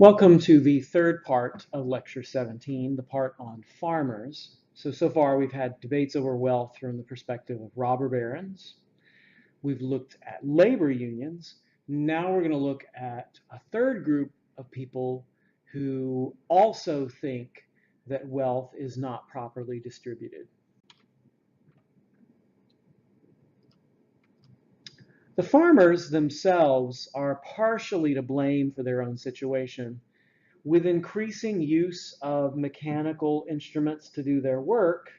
Welcome to the third part of Lecture 17, the part on farmers. So far we've had debates over wealth from the perspective of robber barons. We've looked at labor unions. Now we're going to look at a third group of people who also think that wealth is not properly distributed. The farmers themselves are partially to blame for their own situation. With increasing use of mechanical instruments to do their work,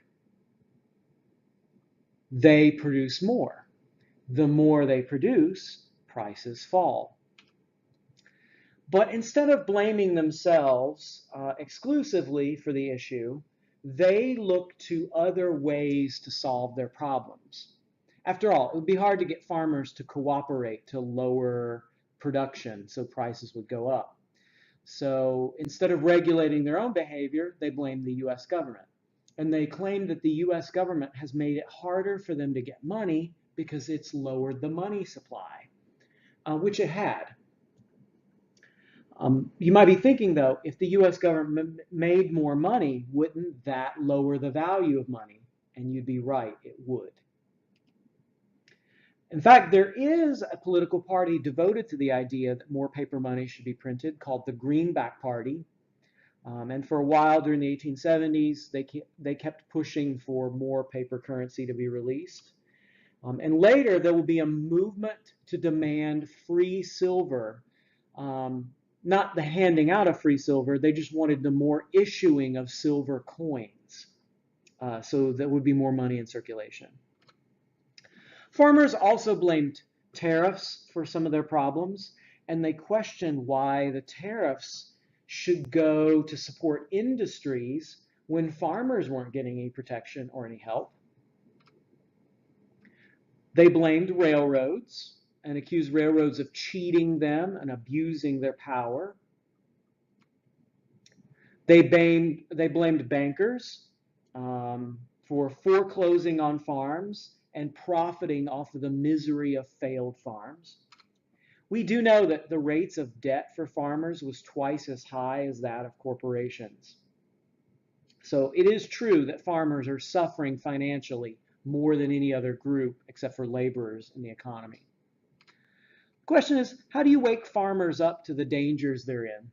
they produce more. The more they produce, prices fall. But instead of blaming themselves exclusively for the issue, they look to other ways to solve their problems. After all, it would be hard to get farmers to cooperate to lower production so prices would go up. So instead of regulating their own behavior, they blame the US government. And they claim that the US government has made it harder for them to get money because it's lowered the money supply, which it had. You might be thinking, though, if the US government made more money, wouldn't that lower the value of money? And you'd be right, it would. In fact, there is a political party devoted to the idea that more paper money should be printed called the Greenback Party. And for a while during the 1870s, they kept pushing for more paper currency to be released. And later, there will be a movement to demand free silver. Not the handing out of free silver, they just wanted the more issuing of silver coins. So there would be more money in circulation. Farmers also blamed tariffs for some of their problems, and they questioned why the tariffs should go to support industries when farmers weren't getting any protection or any help. They blamed railroads and accused railroads of cheating them and abusing their power. They blamed bankers for foreclosing on farms and profiting off of the misery of failed farms. We do know that the rates of debt for farmers was twice as high as that of corporations. So it is true that farmers are suffering financially more than any other group except for laborers in the economy. The question is, how do you wake farmers up to the dangers they're in?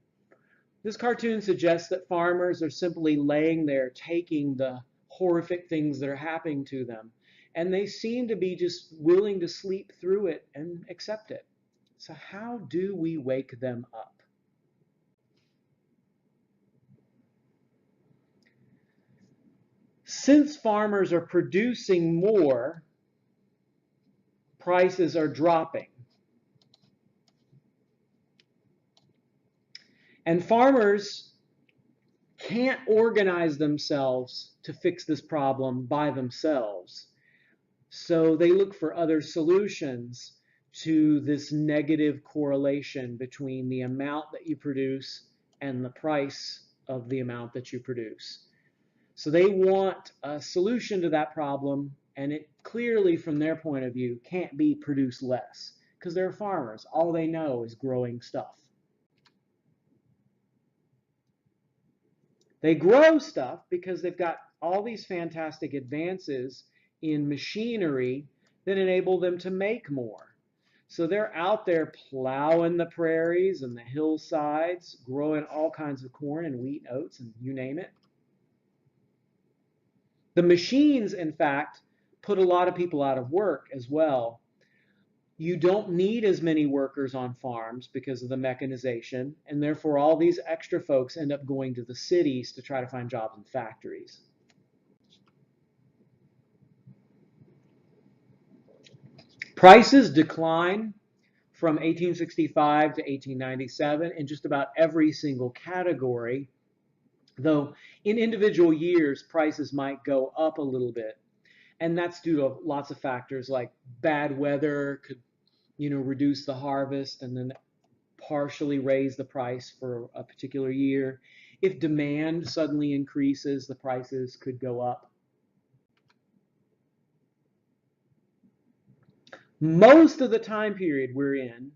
This cartoon suggests that farmers are simply laying there taking the horrific things that are happening to them, and they seem to be just willing to sleep through it and accept it. So how do we wake them up? Since farmers are producing more, prices are dropping. And farmers can't organize themselves to fix this problem by themselves. So they look for other solutions to this negative correlation between the amount that you produce and the price of the amount that you produce. So they want a solution to that problem, and it clearly, from their point of view, can't be produce less, because they're farmers. All they know is growing stuff. They grow stuff because they've got all these fantastic advances in machinery that enable them to make more. So they're out there plowing the prairies and the hillsides, growing all kinds of corn and wheat, oats, and you name it. The machines, in fact, put a lot of people out of work as well. You don't need as many workers on farms because of the mechanization, and therefore all these extra folks end up going to the cities to try to find jobs in factories. Prices decline from 1865 to 1897 in just about every single category, though in individual years prices might go up a little bit. And that's due to lots of factors like bad weather could reduce the harvest and then partially raise the price for a particular year. If demand suddenly increases, the prices could go up. Most of the time period we're in,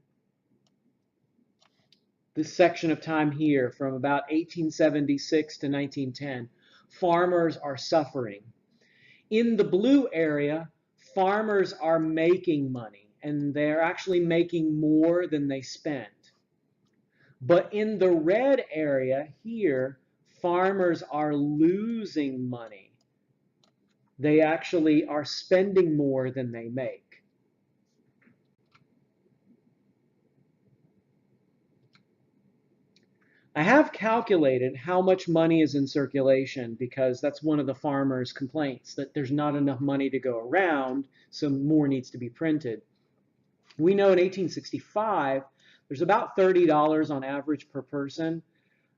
this section of time here from about 1876 to 1910, farmers are suffering. In the blue area, farmers are making money, and they're actually making more than they spent. But in the red area here, farmers are losing money. They actually are spending more than they make. I have calculated how much money is in circulation because that's one of the farmers' complaints, that there's not enough money to go around, so more needs to be printed. We know in 1865, there's about $30 on average per person.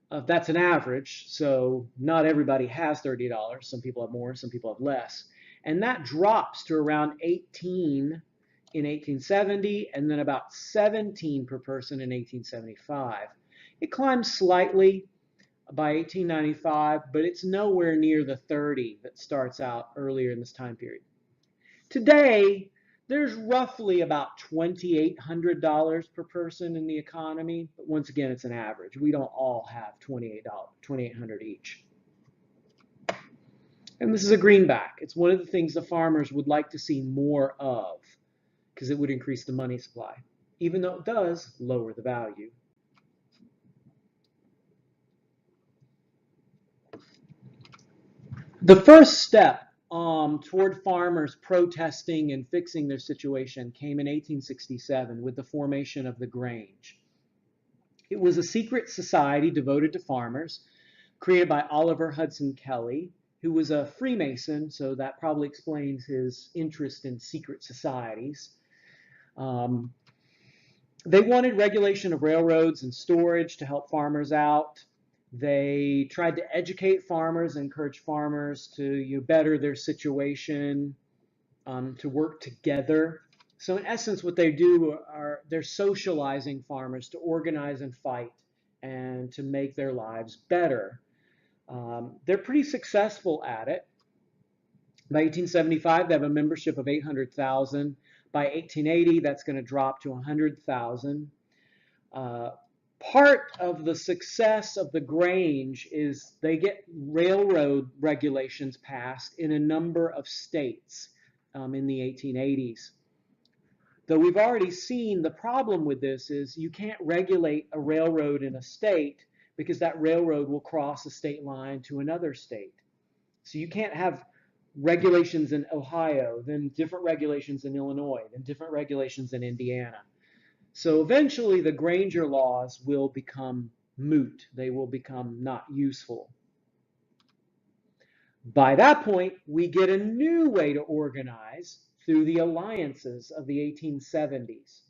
That's an average, so not everybody has $30. Some people have more, some people have less. And that drops to around 18 in 1870, and then about 17 per person in 1875. It climbs slightly by 1895, but it's nowhere near the 30 that starts out earlier in this time period. Today, there's roughly about $2,800 per person in the economy, but once again, it's an average. We don't all have $2,800 each. And this is a greenback. It's one of the things the farmers would like to see more of because it would increase the money supply, even though it does lower the value. The first step toward farmers protesting and fixing their situation came in 1867 with the formation of the Grange. It was a secret society devoted to farmers, created by Oliver Hudson Kelley, who was a Freemason, so that probably explains his interest in secret societies. They wanted regulation of railroads and storage to help farmers out. They tried to educate farmers, encourage farmers to better their situation, to work together. So in essence, what they do are they're socializing farmers to organize and fight and to make their lives better. They're pretty successful at it. By 1875, they have a membership of 800,000. By 1880, that's going to drop to 100,000. Part of the success of the Grange is they get railroad regulations passed in a number of states in the 1880s. Though we've already seen the problem with this is you can't regulate a railroad in a state because that railroad will cross a state line to another state. So you can't have regulations in Ohio, then different regulations in Illinois, then different regulations in Indiana. So eventually the Granger laws will become moot. They will become not useful. By that point, we get a new way to organize through the alliances of the 1870s.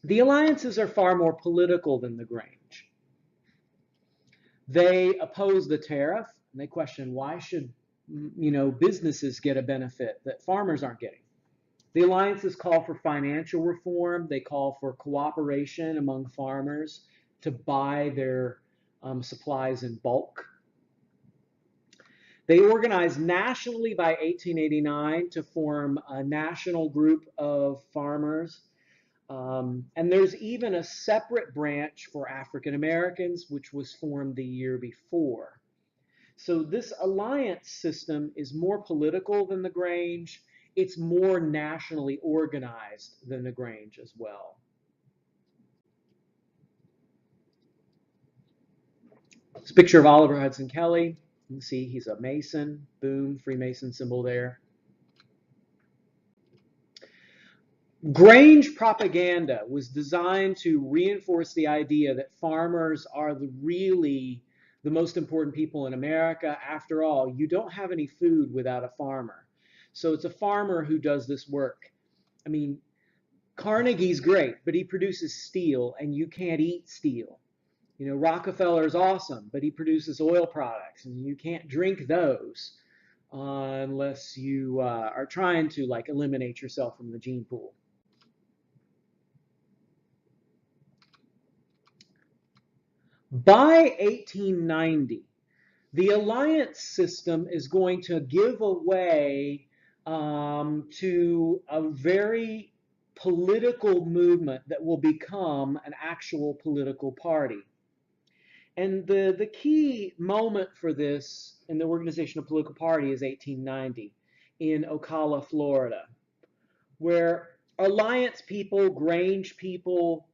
The alliances are far more political than the Grange. They oppose the tariff, and they question why should businesses get a benefit that farmers aren't getting. The alliances call for financial reform. They call for cooperation among farmers to buy their supplies in bulk. They organized nationally by 1889 to form a national group of farmers. And there's even a separate branch for African Americans, which was formed the year before. So this alliance system is more political than the Grange. It's more nationally organized than the Grange as well. This picture of Oliver Hudson Kelley. You can see he's a Mason. Boom, Freemason symbol there. Grange propaganda was designed to reinforce the idea that farmers are really the most important people in America. After all, you don't have any food without a farmer. So it's a farmer who does this work. I mean, Carnegie's great, but he produces steel, and you can't eat steel. Rockefeller's awesome, but he produces oil products, and you can't drink those unless you are trying to eliminate yourself from the gene pool. By 1890, the alliance system is going to give away to a very political movement that will become an actual political party. And the key moment for this in the organization of political party is 1890 in Ocala, Florida, where Alliance people, Grange people,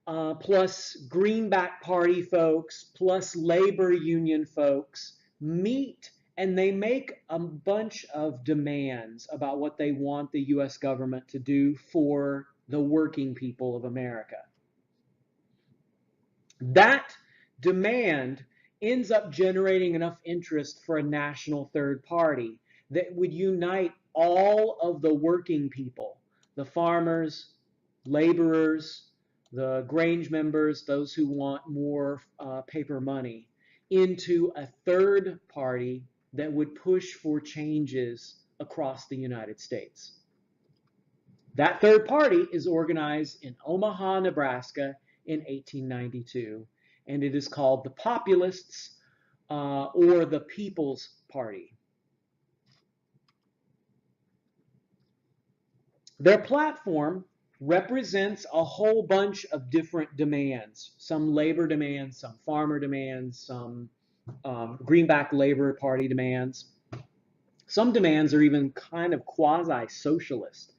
plus Greenback Party folks, plus labor union folks meet and they make a bunch of demands about what they want the US government to do for the working people of America. That demand ends up generating enough interest for a national third party that would unite all of the working people, the farmers, laborers, the Grange members, those who want more paper money, into a third party that would push for changes across the United States. That third party is organized in Omaha, Nebraska in 1892, and it is called the Populists or the People's Party. Their platform represents a whole bunch of different demands, some labor demands, some farmer demands, some Greenback Labor Party demands. Some demands are even kind of quasi-socialist.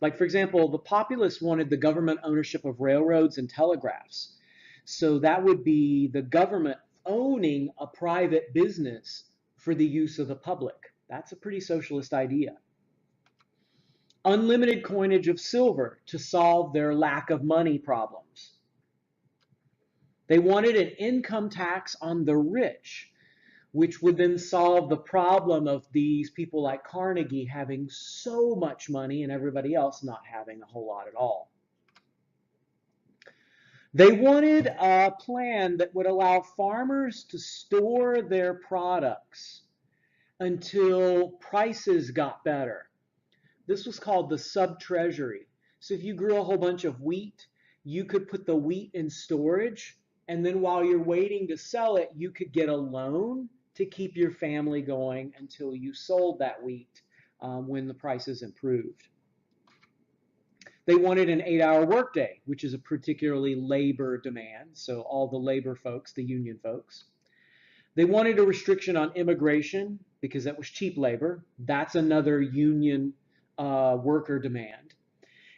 Like, for example, the Populists wanted the government ownership of railroads and telegraphs. So that would be the government owning a private business for the use of the public. That's a pretty socialist idea. Unlimited coinage of silver to solve their lack of money problems. They wanted an income tax on the rich, which would then solve the problem of these people like Carnegie having so much money and everybody else not having a whole lot at all. They wanted a plan that would allow farmers to store their products until prices got better. This was called the sub-treasury. So if you grew a whole bunch of wheat, you could put the wheat in storage, and then while you're waiting to sell it, you could get a loan to keep your family going until you sold that wheat when the prices improved. They wanted an 8-hour workday, which is a particularly labor demand, so all the labor folks, the union folks. They wanted a restriction on immigration because that was cheap labor. That's another union worker demand.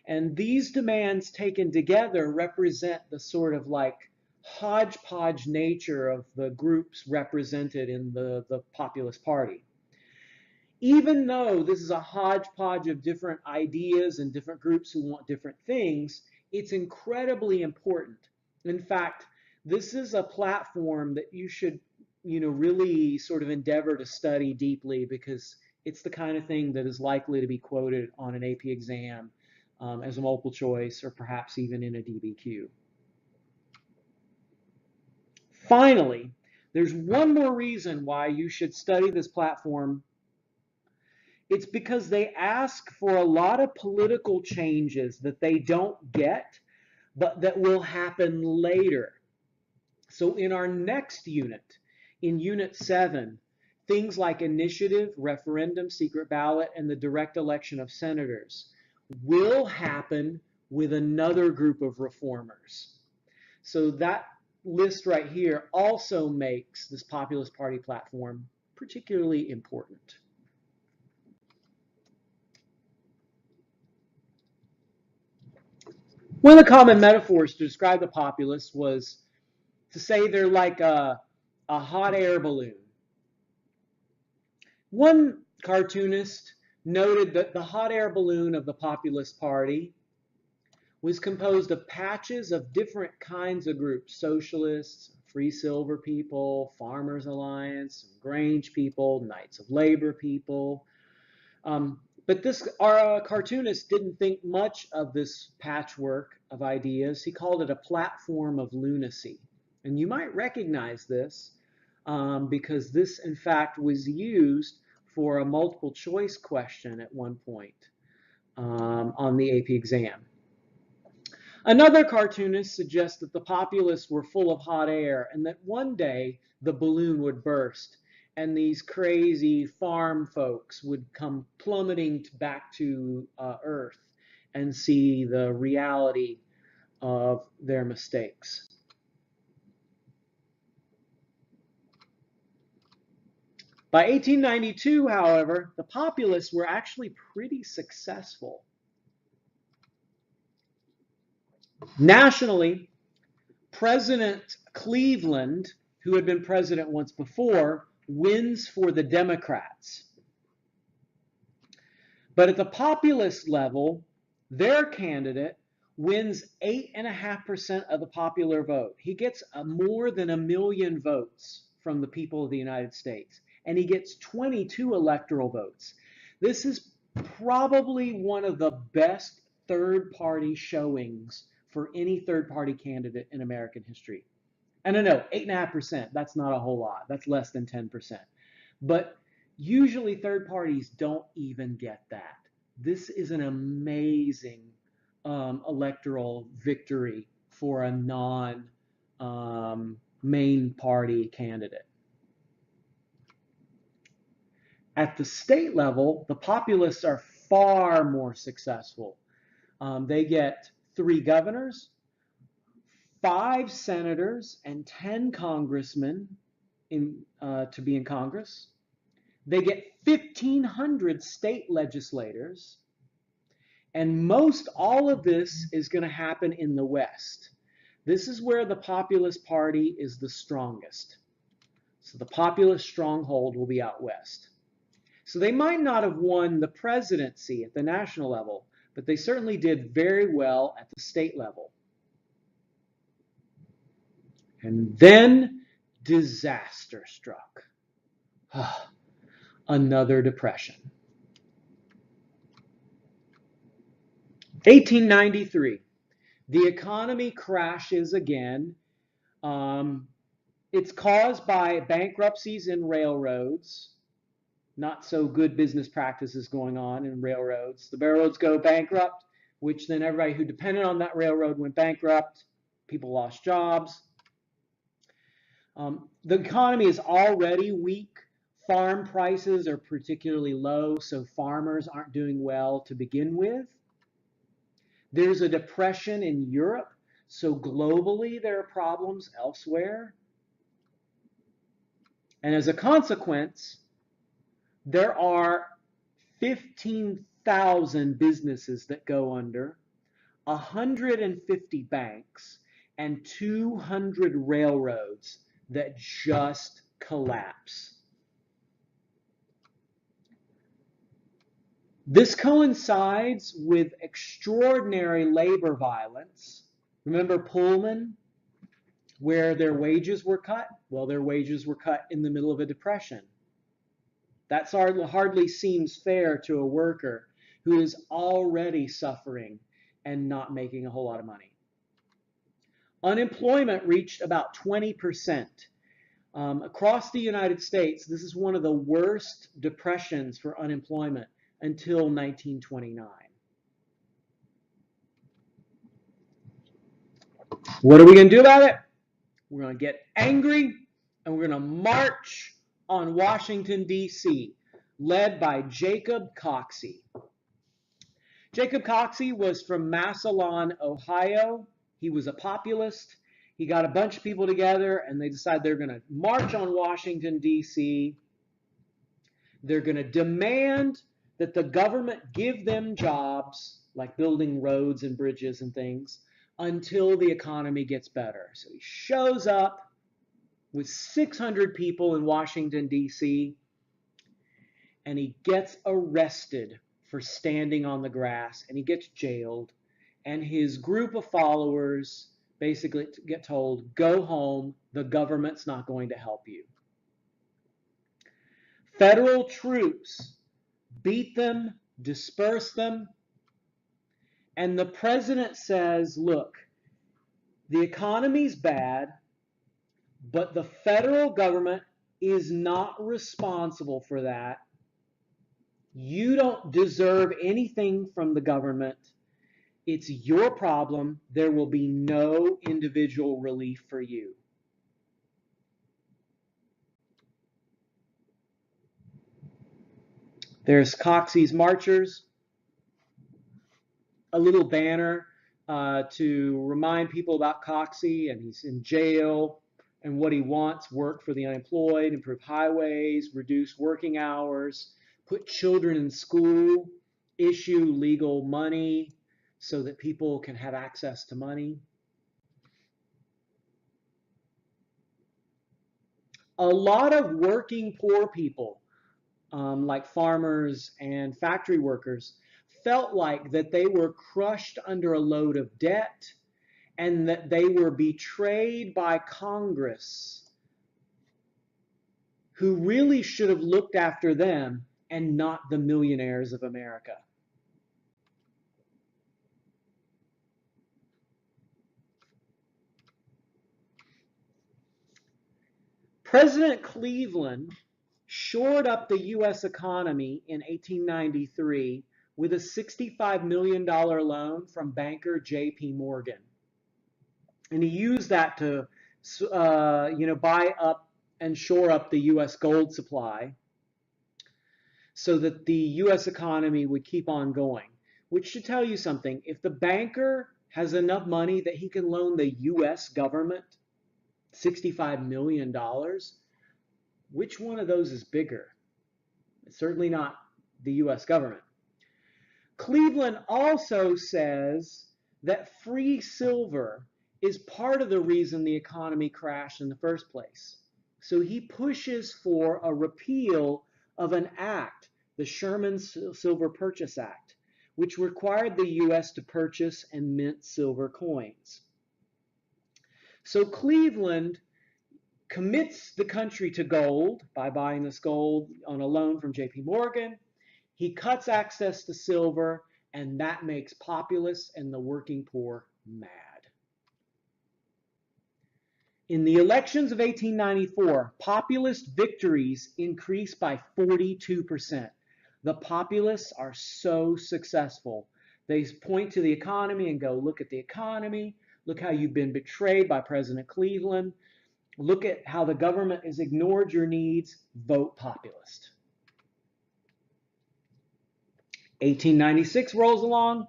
And these demands taken together represent the sort of like hodgepodge nature of the groups represented in the Populist Party. Even though this is a hodgepodge of different ideas and different groups who want different things, it's incredibly important. In fact, this is a platform that you should, really sort of endeavor to study deeply because it's the kind of thing that is likely to be quoted on an AP exam as a multiple choice or perhaps even in a DBQ. Finally, there's one more reason why you should study this platform. It's because they ask for a lot of political changes that they don't get, but that will happen later. So in our next unit, in Unit 7, things like initiative, referendum, secret ballot, and the direct election of senators will happen with another group of reformers. So that list right here also makes this Populist Party platform particularly important. One of the common metaphors to describe the populists was to say they're like a hot air balloon. One cartoonist noted that the hot air balloon of the Populist Party was composed of patches of different kinds of groups: socialists, free silver people, farmers alliance, Grange people, Knights of Labor people. But this cartoonist didn't think much of this patchwork of ideas. He called it a platform of lunacy. And you might recognize this because this, in fact, was used for a multiple choice question at one point on the AP exam. Another cartoonist suggests that the populists were full of hot air and that one day the balloon would burst and these crazy farm folks would come plummeting back to Earth and see the reality of their mistakes. By 1892, however, the populists were actually pretty successful. Nationally, President Cleveland, who had been president once before, wins for the Democrats. But at the populist level, their candidate wins 8.5% of the popular vote. He gets more than 1 million votes from the people of the United States, and he gets 22 electoral votes. This is probably one of the best third-party showings for any third-party candidate in American history. And I know 8.5%, that's not a whole lot. That's less than 10%. But usually third parties don't even get that. This is an amazing electoral victory for a non-main party candidate. At the state level, the populists are far more successful. They get 3 governors, 5 senators, and 10 congressmen to be in Congress. They get 1,500 state legislators, and most all of this is going to happen in the West. This is where the Populist Party is the strongest. So the populist stronghold will be out West. So they might not have won the presidency at the national level, but they certainly did very well at the state level. And then disaster struck. Another depression. 1893, the economy crashes again. It's caused by bankruptcies in railroads, not so good business practices going on in railroads. The railroads go bankrupt, which then everybody who depended on that railroad went bankrupt. People lost jobs. The economy is already weak. Farm prices are particularly low, so farmers aren't doing well to begin with. There's a depression in Europe, so globally there are problems elsewhere. And as a consequence, there are 15,000 businesses that go under, 150 banks, and 200 railroads that just collapse. This coincides with extraordinary labor violence. Remember Pullman, where their wages were cut? Well, their wages were cut in the middle of a depression. That hardly seems fair to a worker who is already suffering and not making a whole lot of money. Unemployment reached about 20%. Across the United States, this is one of the worst depressions for unemployment until 1929. What are we going to do about it? We're going to get angry, and we're going to march on Washington, D.C., led by Jacob Coxey. Jacob Coxey was from Massillon, Ohio. He was a populist. He got a bunch of people together, and they decided they're going to march on Washington, D.C. They're going to demand that the government give them jobs, like building roads and bridges and things, until the economy gets better. So he shows up with 600 people in Washington, D.C., and he gets arrested for standing on the grass, and he gets jailed, and his group of followers basically get told, go home, the government's not going to help you. Federal troops beat them, disperse them, and the president says, look, the economy's bad, but the federal government is not responsible for that. You don't deserve anything from the government. It's your problem. There will be no individual relief for you. There's Coxey's marchers. a little banner to remind people about Coxey, and he's in jail, and what he wants: work for the unemployed, improve highways, reduce working hours, put children in school, issue legal money so that people can have access to money. A lot of working poor people, like farmers and factory workers, felt like that they were crushed under a load of debt and that they were betrayed by Congress, who really should have looked after them and not the millionaires of America. President Cleveland shored up the U.S. economy in 1893 with a $65 million loan from banker J.P. Morgan. And he used that to buy up and shore up the U.S. gold supply so that the U.S. economy would keep on going, which should tell you something. If the banker has enough money that he can loan the U.S. government $65 million, which one of those is bigger? It's certainly not the U.S. government. Cleveland also says that free silver is part of the reason the economy crashed in the first place. So he pushes for a repeal of an act, the Sherman Silver Purchase Act, which required the U.S. to purchase and mint silver coins. So Cleveland commits the country to gold by buying this gold on a loan from J.P. Morgan. He cuts access to silver, and that makes populists and the working poor mad. In the elections of 1894, populist victories increased by 42%. The populists are so successful. They point to the economy and go, look at the economy. Look how you've been betrayed by President Cleveland. Look at how the government has ignored your needs. Vote populist. 1896 rolls along.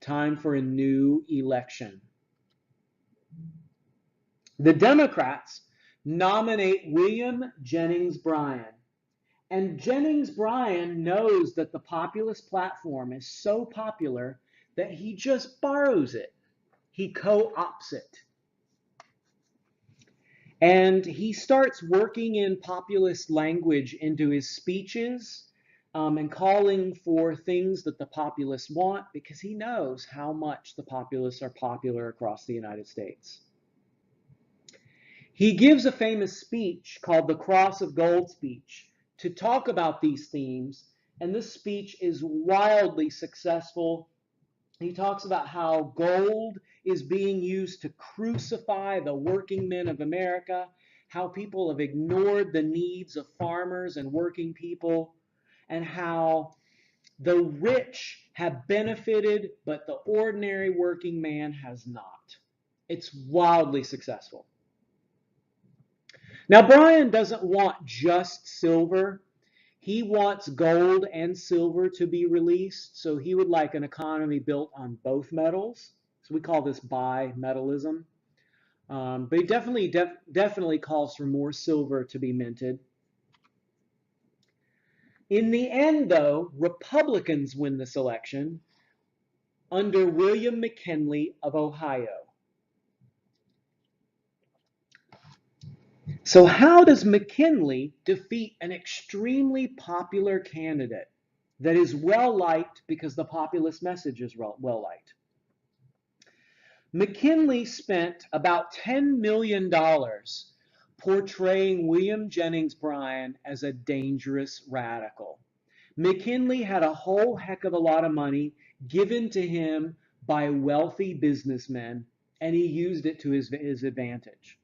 Time for a new election. The Democrats nominate William Jennings Bryan. And Jennings Bryan knows that the populist platform is so popular that he just borrows it. He co-opts it. And he starts working in populist language into his speeches and calling for things that the populists want, because he knows how much the populists are popular across the United States. He gives a famous speech called the Cross of Gold speech to talk about these themes, and this speech is wildly successful. He talks about how gold is being used to crucify the working men of America, how people have ignored the needs of farmers and working people, and how the rich have benefited, but the ordinary working man has not. It's wildly successful. Now, Bryan doesn't want just silver. He wants gold and silver to be released, so he would like an economy built on both metals. So we call this bimetallism. But he definitely calls for more silver to be minted. In the end, though, Republicans win this election under William McKinley of Ohio. So how does McKinley defeat an extremely popular candidate that is well-liked because the populist message is well-liked? McKinley spent about $10 million portraying William Jennings Bryan as a dangerous radical. McKinley had a whole heck of a lot of money given to him by wealthy businessmen, and he used it to his advantage.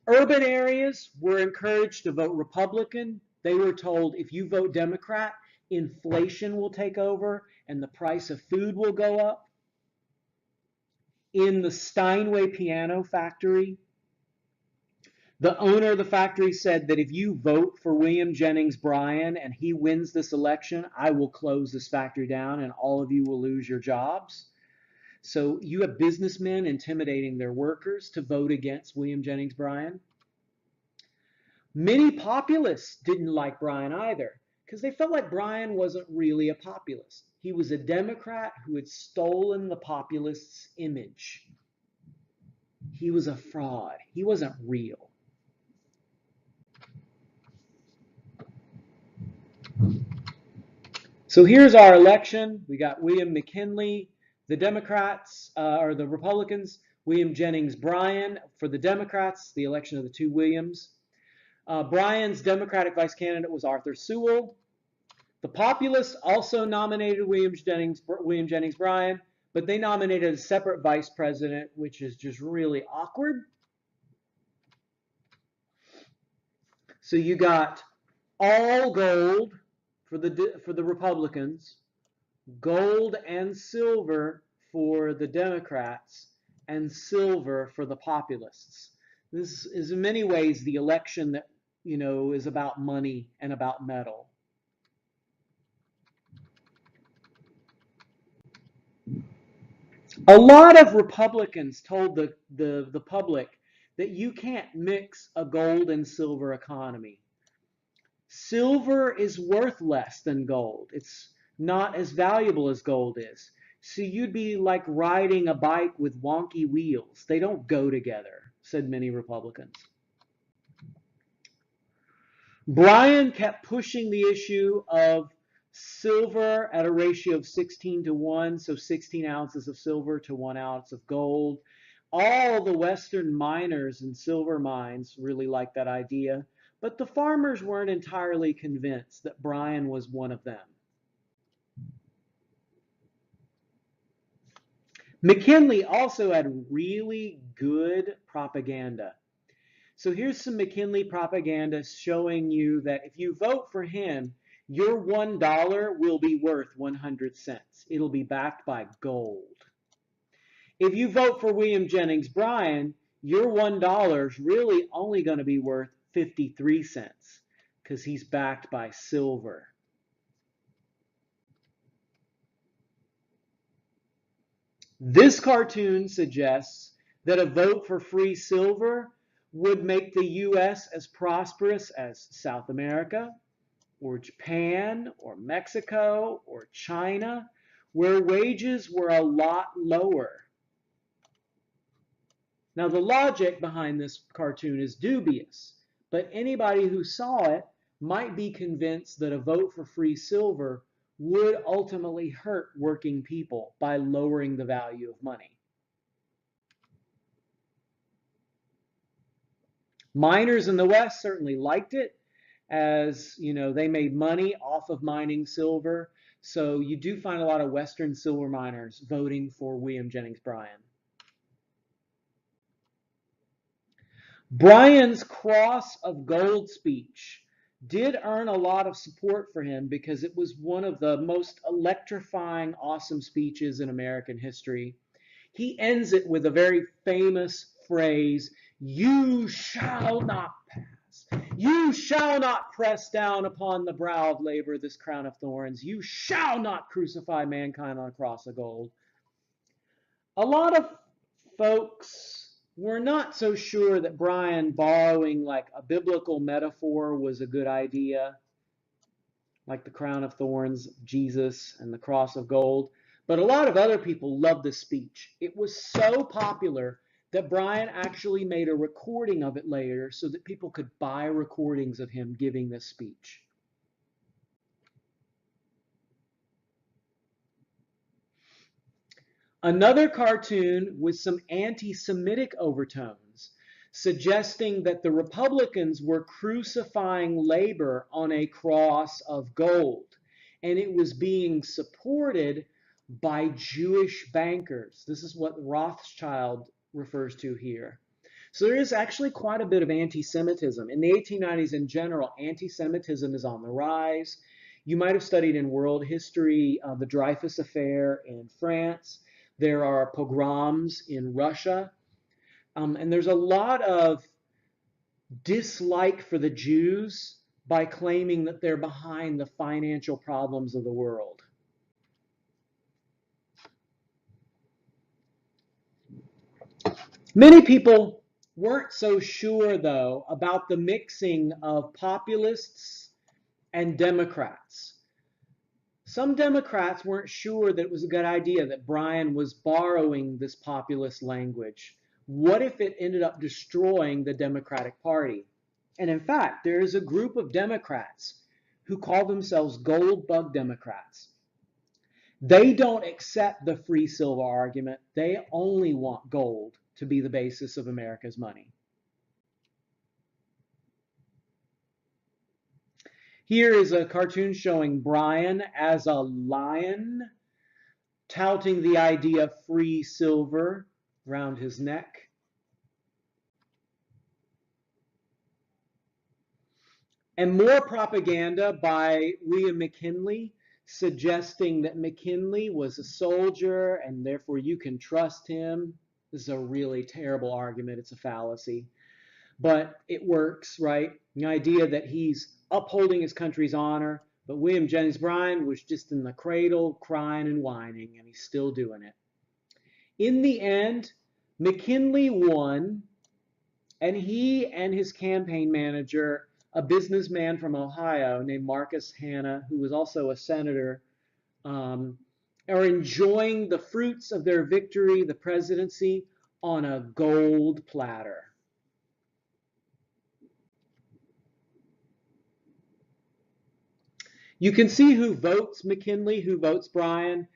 Urban areas were encouraged to vote Republican. They were told, if you vote Democrat, inflation will take over and the price of food will go up. In the Steinway piano factory, The owner of the factory said that if you vote for William Jennings Bryan and he wins this election, I will close this factory down and all of you will lose your jobs. So you have businessmen intimidating their workers to vote against William Jennings Bryan. Many populists didn't like Bryan either because they felt like Bryan wasn't really a populist. He was a Democrat who had stolen the populist's image. He was a fraud. He wasn't real. So here's our election. We got William McKinley, the Democrats, or the Republicans, William Jennings Bryan for the Democrats, the election of the two Williams. Bryan's Democratic vice candidate was Arthur Sewell. The populists also nominated William Jennings Bryan, but they nominated a separate vice president, which is just really awkward. So you got all gold for the Republicans, gold and silver for the Democrats, and silver for the populists. This is in many ways the election that, is about money and about metal. A lot of Republicans told the public that you can't mix a gold and silver economy. Silver is worth less than gold. It's not as valuable as gold is. So you'd be like riding a bike with wonky wheels. They don't go together, said many Republicans. Bryan kept pushing the issue of silver at a ratio of 16:1, so 16 ounces of silver to 1 ounce of gold. All the Western miners and silver mines really liked that idea, but the farmers weren't entirely convinced that Bryan was one of them. McKinley also had really good propaganda. So here's some McKinley propaganda showing you that if you vote for him, your $1 will be worth 100 cents. It'll be backed by gold. If you vote for William Jennings Bryan, your $1 is really only going to be worth 53 cents because he's backed by silver. This cartoon suggests that a vote for free silver would make the U.S. as prosperous as South America, or Japan, or Mexico, or China, where wages were a lot lower. Now, the logic behind this cartoon is dubious, but anybody who saw it might be convinced that a vote for free silver would ultimately hurt working people by lowering the value of money. Miners in the West certainly liked it, as they made money off of mining silver. So you do find a lot of Western silver miners voting for William Jennings Bryan. Bryan's Cross of Gold speech did earn a lot of support for him because it was one of the most electrifying, awesome speeches in American history. He ends it with a very famous phrase, "You shall not pass. You shall not press down upon the brow of labor this crown of thorns. You shall not crucify mankind on a cross of gold." A lot of folks were not so sure that Bryan borrowing like a biblical metaphor was a good idea, like the crown of thorns, Jesus, and the cross of gold. But a lot of other people loved the speech. It was so popular that Bryan actually made a recording of it later so that people could buy recordings of him giving this speech. Another cartoon with some anti-Semitic overtones, suggesting that the Republicans were crucifying labor on a cross of gold, and it was being supported by Jewish bankers. This is what Rothschild refers to here. So there is actually quite a bit of anti-Semitism. In the 1890s in general, anti-Semitism is on the rise. You might have studied in world history the Dreyfus Affair in France. There are pogroms in Russia. And there's a lot of dislike for the Jews by claiming that they're behind the financial problems of the world. Many people weren't so sure, though, about the mixing of populists and Democrats. Some Democrats weren't sure that it was a good idea that Bryan was borrowing this populist language. What if it ended up destroying the Democratic Party? And in fact, there is a group of Democrats who call themselves gold bug Democrats. They don't accept the free silver argument. They only want gold to be the basis of America's money. Here is a cartoon showing Bryan as a lion, touting the idea of free silver around his neck. And more propaganda by William McKinley, suggesting that McKinley was a soldier and therefore you can trust him. This is a really terrible argument. It's a fallacy. But it works, right? The idea that he's upholding his country's honor, but William Jennings Bryan was just in the cradle crying and whining, and he's still doing it. In the end, McKinley won, and he and his campaign manager, a businessman from Ohio named Marcus Hanna, who was also a senator, are enjoying the fruits of their victory, the presidency, on a gold platter. You can see who votes McKinley, who votes Bryan.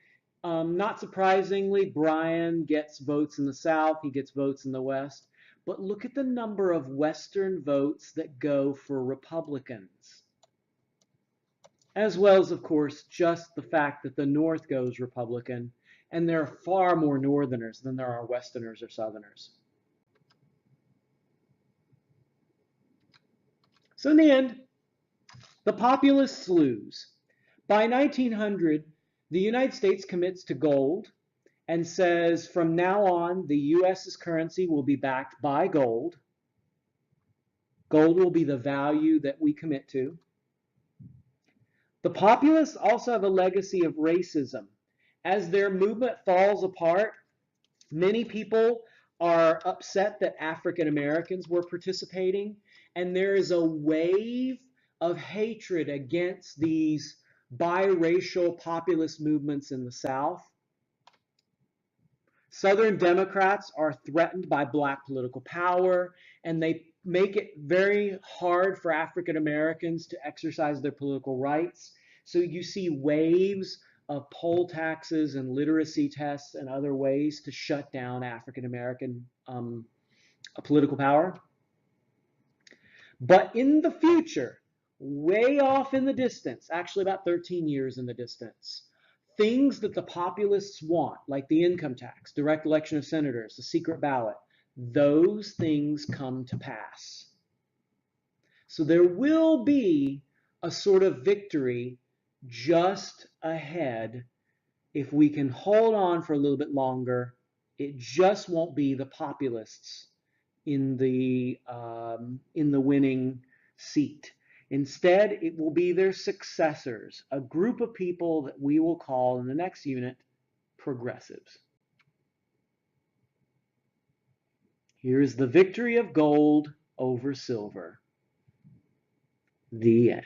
Not surprisingly, Bryan gets votes in the South, he gets votes in the West. But look at the number of Western votes that go for Republicans. As well as, of course, just the fact that the North goes Republican, and there are far more Northerners than there are Westerners or Southerners. So in the end, the populists lose. By 1900, the United States commits to gold and says from now on, the US's currency will be backed by gold. Gold will be the value that we commit to. The populists also have a legacy of racism. As their movement falls apart, many people are upset that African Americans were participating, and there is a wave of hatred against these biracial populist movements in the South. Southern Democrats are threatened by black political power, and they make it very hard for African Americans to exercise their political rights. So you see waves of poll taxes and literacy tests and other ways to shut down African American political power. But in the future, way off in the distance, actually about 13 years in the distance, things that the populists want, like the income tax, direct election of senators, the secret ballot, those things come to pass. So there will be a sort of victory just ahead if we can hold on for a little bit longer. It just won't be the populists in the winning seat. Instead, it will be their successors, a group of people that we will call in the next unit progressives. Here is the victory of gold over silver. The end.